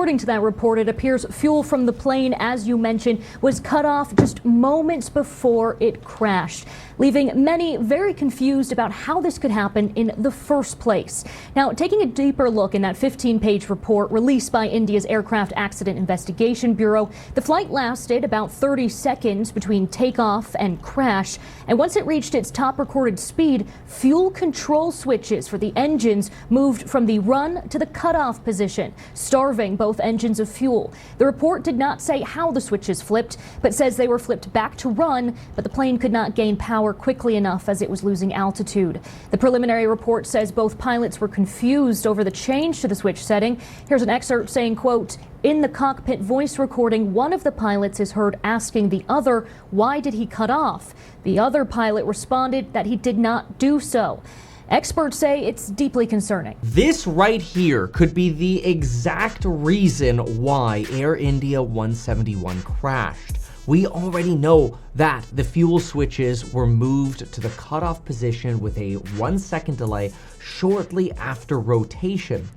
according to that report, it appears fuel from the plane, as you mentioned, was cut off just moments before it crashed, leaving many very confused about how this could happen in the first place. Now, taking a deeper look in that 15-page report released by India's Aircraft Accident Investigation Bureau, the flight lasted about 30 seconds between takeoff and crash, and once it reached its top recorded speed, fuel control switches for the engines moved from the run to the cutoff position, starving both engines of fuel. The report did not say how the switches flipped, but says they were flipped back to run, but the plane could not gain power quickly enough as it was losing altitude. The preliminary report says both pilots were confused over the change to the switch setting. Here's an excerpt saying, quote, "In the cockpit voice recording, one of the pilots is heard asking the other, why did he cut off? The other pilot responded that he did not do so." Experts say it's deeply concerning. This right here could be the exact reason why Air India 171 crashed. We already know that the fuel switches were moved to the cutoff position with a 1-second delay shortly after rotation.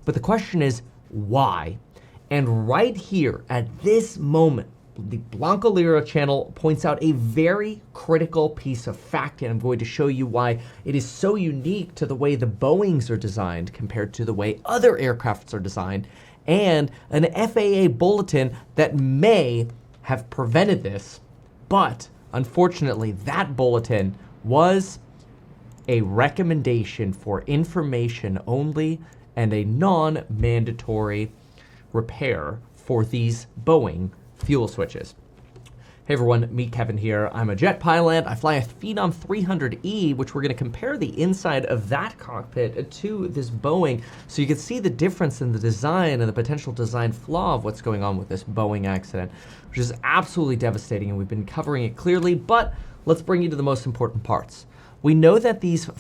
But the question is, why? And right here at this moment, the Blanco Lira channel points out a very critical piece of fact, and I'm going to show you why it is so unique to the way the Boeings are designed compared to the way other aircrafts are designed, and an FAA bulletin that may have prevented this, but unfortunately that bulletin was a recommendation for information only and a non-mandatory repair for these Boeing fuel switches. Hey everyone, meet Kevin here. I'm a jet pilot. I fly a Phenom 300E, which we're going to compare the inside of that cockpit to this Boeing so you can see the difference in the design and the potential design flaw of what's going on with this Boeing accident, which is absolutely devastating, and we've been covering it clearly, but let's bring you to the most important parts. We know that these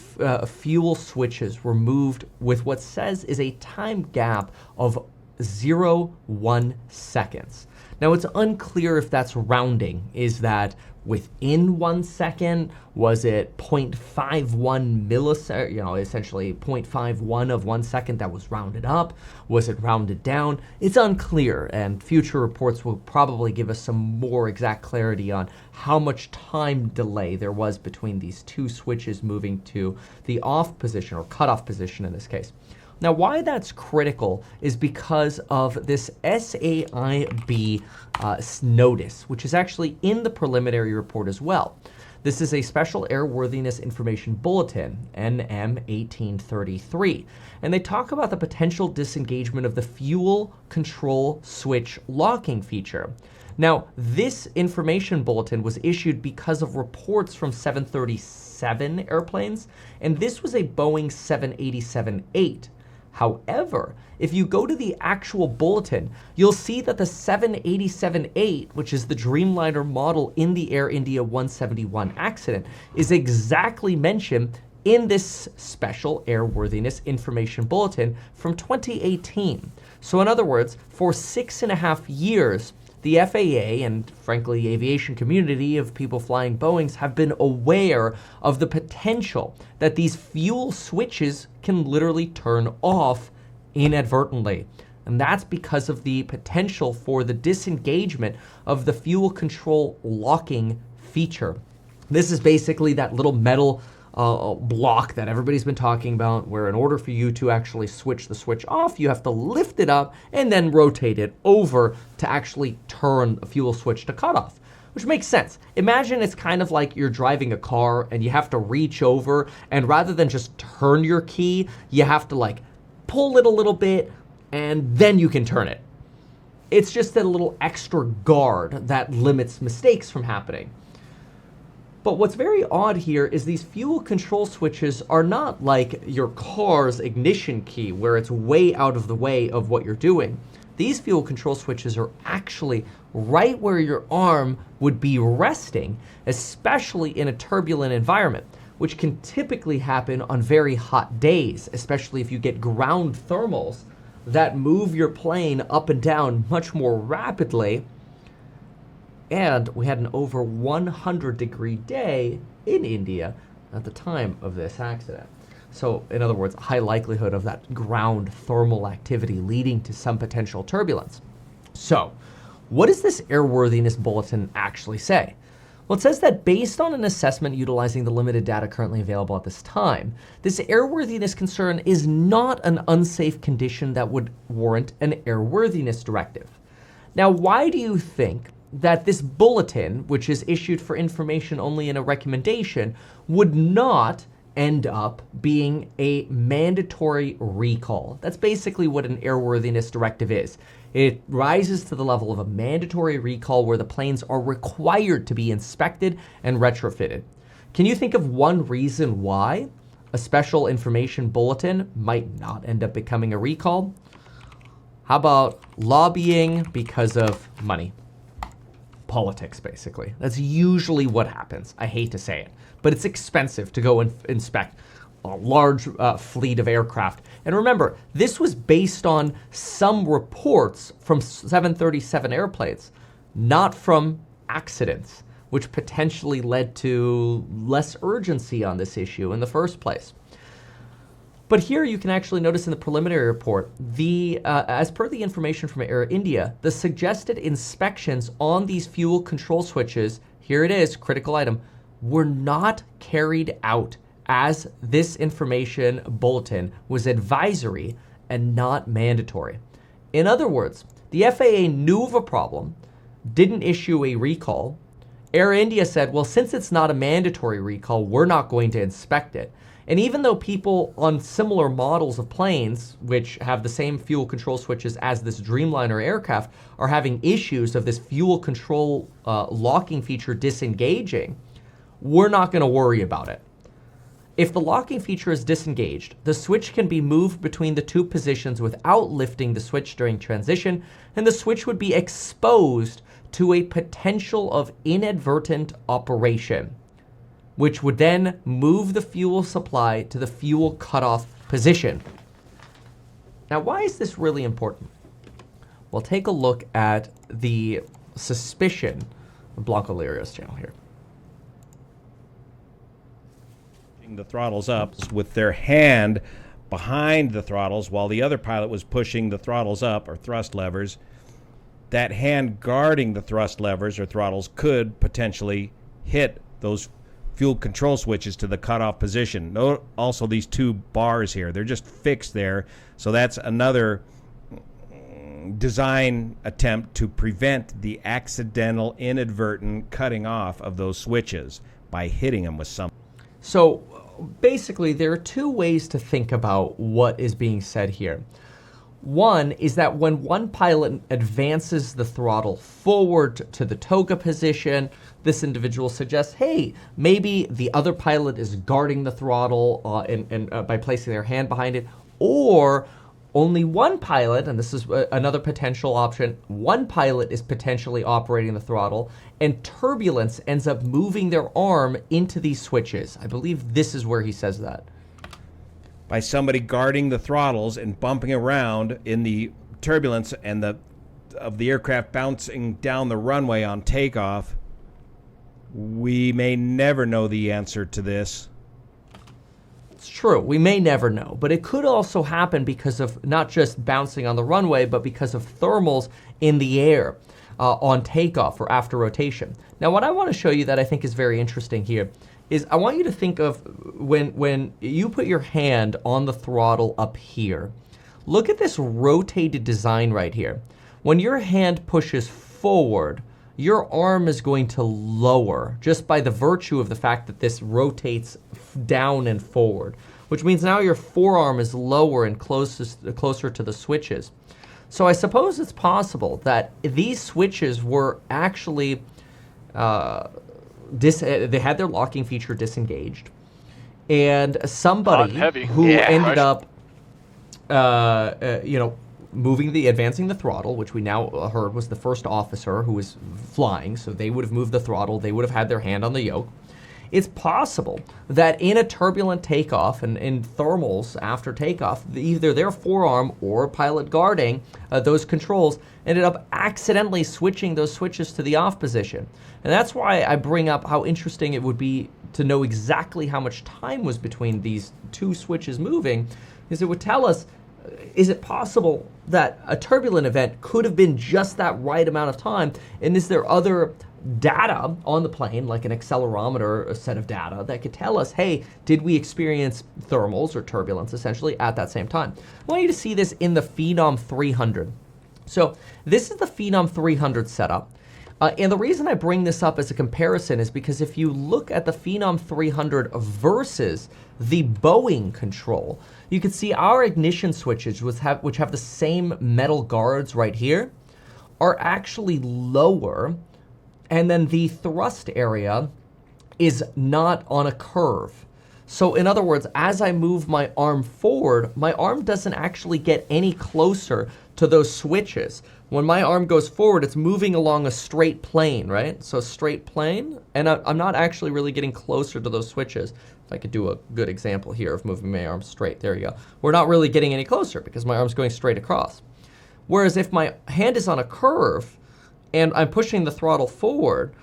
fuel switches were moved with what says is a time gap of 0.1 seconds. Now, it's unclear if that's rounding. Is that within 1 second? Was it 0.51 millisecond, essentially 0.51 of 1 second that was rounded up? Was it rounded down? It's unclear, and future reports will probably give us some more exact clarity on how much time delay there was between these two switches moving to the off position, or cutoff position in this case. Now, why that's critical is because of this SAIB notice, which is actually in the preliminary report as well. This is a Special Airworthiness Information Bulletin, NM 1833, and they talk about the potential disengagement of the fuel control switch locking feature. Now, this information bulletin was issued because of reports from 737 airplanes, and this was a Boeing 787-8. However, if you go to the actual bulletin, you'll see that the 787-8, which is the Dreamliner model in the Air India 171 accident, is exactly mentioned in this Special Airworthiness Information Bulletin from 2018. So in other words, for 6.5 years, the FAA and, frankly, the aviation community of people flying Boeings have been aware of the potential that these fuel switches can literally turn off inadvertently. And that's because of the potential for the disengagement of the fuel control locking feature. This is basically that little metal block that everybody's been talking about, where in order for you to actually switch the switch off, you have to lift it up and then rotate it over to actually turn a fuel switch to cutoff, which makes sense. Imagine it's kind of like you're driving a car and you have to reach over, and rather than just turn your key, you have to like pull it a little bit and then you can turn it. It's just a little extra guard that limits mistakes from happening. But what's very odd here is these fuel control switches are not like your car's ignition key, where it's way out of the way of what you're doing. These fuel control switches are actually right where your arm would be resting, especially in a turbulent environment, which can typically happen on very hot days, especially if you get ground thermals that move your plane up and down much more rapidly. And we had an over 100-degree day in India at the time of this accident. So in other words, a high likelihood of that ground thermal activity leading to some potential turbulence. So what does this airworthiness bulletin actually say? Well, it says that based on an assessment utilizing the limited data currently available at this time, this airworthiness concern is not an unsafe condition that would warrant an airworthiness directive. Now, why do you think that this bulletin, which is issued for information only in a recommendation, would not end up being a mandatory recall? That's basically what an airworthiness directive is. It rises to the level of a mandatory recall where the planes are required to be inspected and retrofitted. Can you think of one reason why a special information bulletin might not end up becoming a recall? How about lobbying because of money? Politics, basically. That's usually what happens. I hate to say it, but it's expensive to go and inspect a large fleet of aircraft. And remember, this was based on some reports from 737 airplanes, not from accidents, which potentially led to less urgency on this issue in the first place. But here you can actually notice in the preliminary report, as per the information from Air India, the suggested inspections on these fuel control switches, here it is, critical item, were not carried out, as this information bulletin was advisory and not mandatory. In other words, the FAA knew of a problem, didn't issue a recall. Air India said, well, since it's not a mandatory recall, we're not going to inspect it. And even though people on similar models of planes, which have the same fuel control switches as this Dreamliner aircraft, are having issues of this fuel control locking feature disengaging, we're not going to worry about it. If the locking feature is disengaged, the switch can be moved between the two positions without lifting the switch during transition, and the switch would be exposed to a potential of inadvertent operation, which would then move the fuel supply to the fuel cutoff position. Now, why is this really important? Well, take a look at the suspicion of Blanco Lirio's channel here. The throttles up with their hand behind the throttles while the other pilot was pushing the throttles up, or thrust levers. That hand guarding the thrust levers or throttles could potentially hit those fuel control switches to the cutoff position. Note also these two bars here, they're just fixed there, so that's another design attempt to prevent the accidental, inadvertent cutting off of those switches by hitting them with something. So basically, there are two ways to think about what is being said here. One is that when one pilot advances the throttle forward to the toga position, this individual suggests, hey, maybe the other pilot is guarding the throttle by placing their hand behind it, or only one pilot, and this is another potential option, one pilot is potentially operating the throttle, and turbulence ends up moving their arm into these switches. I believe this is where he says that. By somebody guarding the throttles and bumping around in the turbulence and of the aircraft bouncing down the runway on takeoff. We may never know the answer to this. It's true, we may never know, but it could also happen because of not just bouncing on the runway, but because of thermals in the air on takeoff or after rotation. Now, what I want to show you that I think is very interesting here is I want you to think of when you put your hand on the throttle up here. Look at this rotated design right here. When your hand pushes forward, your arm is going to lower just by the virtue of the fact that this rotates down and forward, which means now your forearm is lower and closer to the switches. So I suppose it's possible that these switches were actually, they had their locking feature disengaged, and somebody who ended up, advancing the throttle, which we now heard was the first officer who was flying, so they would have moved the throttle, they would have had their hand on the yoke. It's possible that in a turbulent takeoff and in thermals after takeoff, either their forearm or pilot guarding those controls ended up accidentally switching those switches to the off position. And that's why I bring up how interesting it would be to know exactly how much time was between these two switches moving is it would tell us, is it possible that a turbulent event could have been just that right amount of time? And is there other data on the plane, like an accelerometer, a set of data that could tell us, hey, did we experience thermals or turbulence essentially at that same time? I want you to see this in the Phenom 300. So this is the Phenom 300 setup. And the reason I bring this up as a comparison is because if you look at the Phenom 300 versus the Boeing control, you can see our ignition switches, which have the same metal guards right here, are actually lower. And then the thrust area is not on a curve. So in other words, as I move my arm forward, my arm doesn't actually get any closer to those switches. When my arm goes forward, it's moving along a straight plane, right? So straight plane, and I'm not actually really getting closer to those switches. If I could do a good example here of moving my arm straight, there you go. We're not really getting any closer because my arm's going straight across. Whereas if my hand is on a curve and I'm pushing the throttle forward,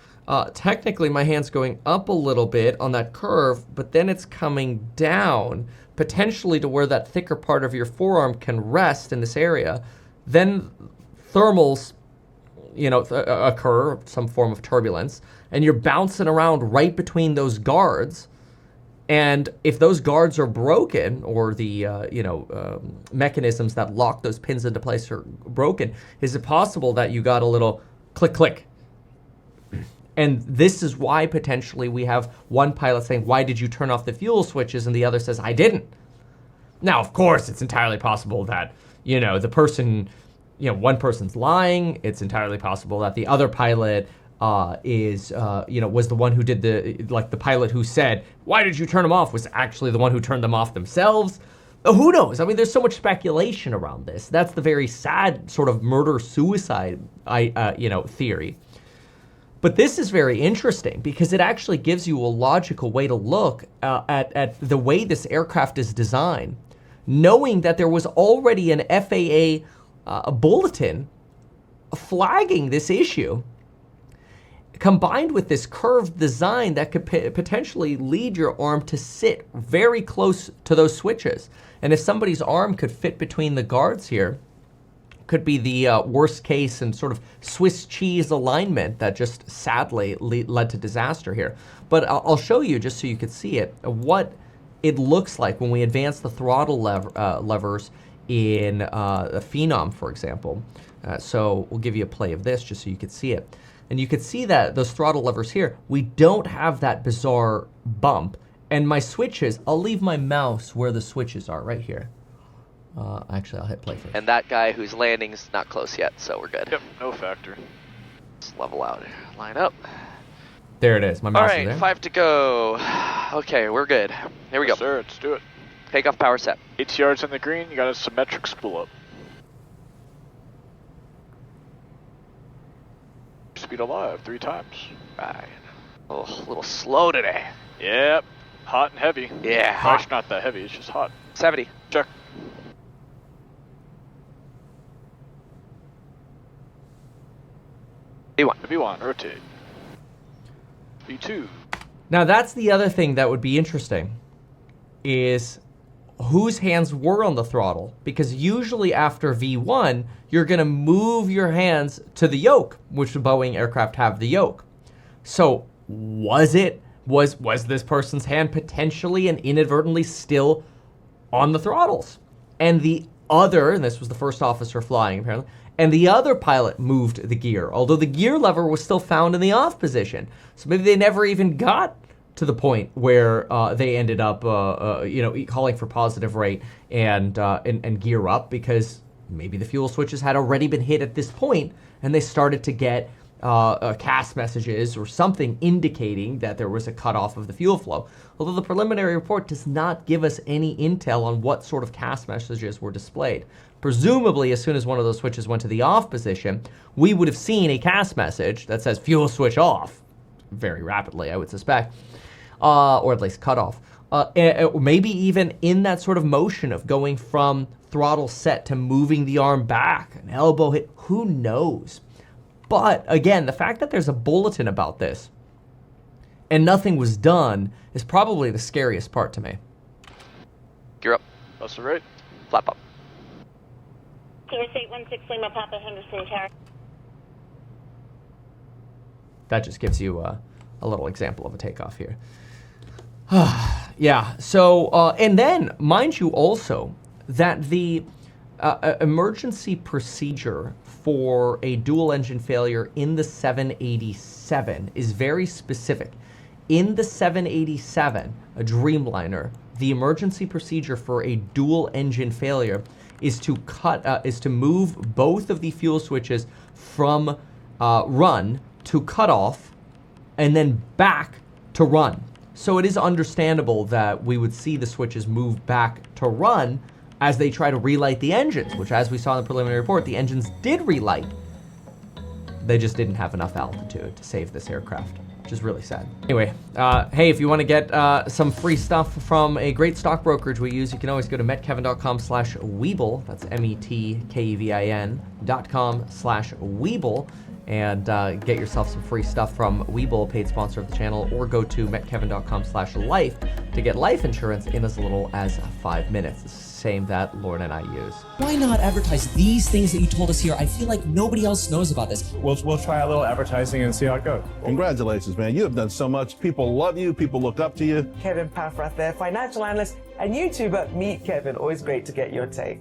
technically my hand's going up a little bit on that curve, but then it's coming down, potentially to where that thicker part of your forearm can rest in this area. Then thermals, occur, some form of turbulence, and you're bouncing around right between those guards. And if those guards are broken, or the mechanisms that lock those pins into place are broken, is it possible that you got a little click, click? And this is why potentially we have one pilot saying, why did you turn off the fuel switches? And the other says, I didn't. Now, of course, it's entirely possible that, the person, one person's lying. It's entirely possible that the other pilot was the one who did the pilot who said, why did you turn them off, was actually the one who turned them off themselves. Who knows? I mean, there's so much speculation around this. That's the very sad sort of murder-suicide, theory. But this is very interesting because it actually gives you a logical way to look at the way this aircraft is designed, knowing that there was already an FAA bulletin flagging this issue, combined with this curved design that could potentially lead your arm to sit very close to those switches. And if somebody's arm could fit between the guards here, could be the worst case and sort of Swiss cheese alignment that just sadly led to disaster here. But I'll show you, just so you could see it, what it looks like when we advance the throttle levers in a Phenom, for example. So we'll give you a play of this just so you could see it. And you could see that those throttle levers here, we don't have that bizarre bump. And my switches, I'll leave my mouse where the switches are, right here. Actually, I'll hit play first. And that guy who's landing's not close yet, so we're good. Yep, no factor. Let's level out. Line up. There it is. My mouse All is right, there. 5 to go. Okay, we're good. Here we go. Yes, sir, let's do it. Takeoff power set. 8 yards in the green, you got a symmetric spool up. Speed alive 3 times. Right. Oh, a little slow today. Yep, hot and heavy. Yeah, hot. Actually, not that heavy, it's just hot. 70. Check. V1. V1, rotate. V2. Now that's the other thing that would be interesting, is whose hands were on the throttle, because usually after V1 you're going to move your hands to the yoke, which the Boeing aircraft have the yoke. So was this person's hand potentially and inadvertently still on the throttles? And this was the first officer flying apparently, and the other pilot moved the gear, although the gear lever was still found in the off position. So maybe they never even got to the point where they ended up, calling for positive rate and gear up, because maybe the fuel switches had already been hit at this point, and they started to get CAS messages or something indicating that there was a cutoff of the fuel flow. Although the preliminary report does not give us any intel on what sort of CAS messages were displayed. Presumably, as soon as one of those switches went to the off position, we would have seen a CAS message that says fuel switch off very rapidly, I would suspect, or at least cut off. Maybe even in that sort of motion of going from throttle set to moving the arm back, an elbow hit, who knows? But again, the fact that there's a bulletin about this and nothing was done is probably the scariest part to me. Gear up. That's right. Flap up. Cirrus 816 Lima Papa Henderson Tower. That just gives you a little example of a takeoff here. Yeah, so, and then, mind you also, that the emergency procedure for a dual engine failure in the 787 is very specific. In the 787, a Dreamliner, the emergency procedure for a dual engine failure is to move both of the fuel switches from run to cut off and then back to run. So it is understandable that we would see the switches move back to run as they try to relight the engines, which, as we saw in the preliminary report, the engines did relight. They just didn't have enough altitude to save this aircraft, which is really sad. Anyway, hey, if you want to get some free stuff from a great stock brokerage we use, you can always go to metkevin.com/Weeble. That's metkevin.com/Weeble. And get yourself some free stuff from Weeble, a paid sponsor of the channel, or go to metkevin.com/life to get life insurance in as little as 5 minutes. It's the same that Lauren and I use. Why not advertise these things that you told us here? I feel like nobody else knows about this. We'll try a little advertising and see how it goes. Congratulations, man. You have done so much. People love you. People look up to you. Kevin Paffrath there, financial analyst and YouTuber. Meet Kevin. Always great to get your take.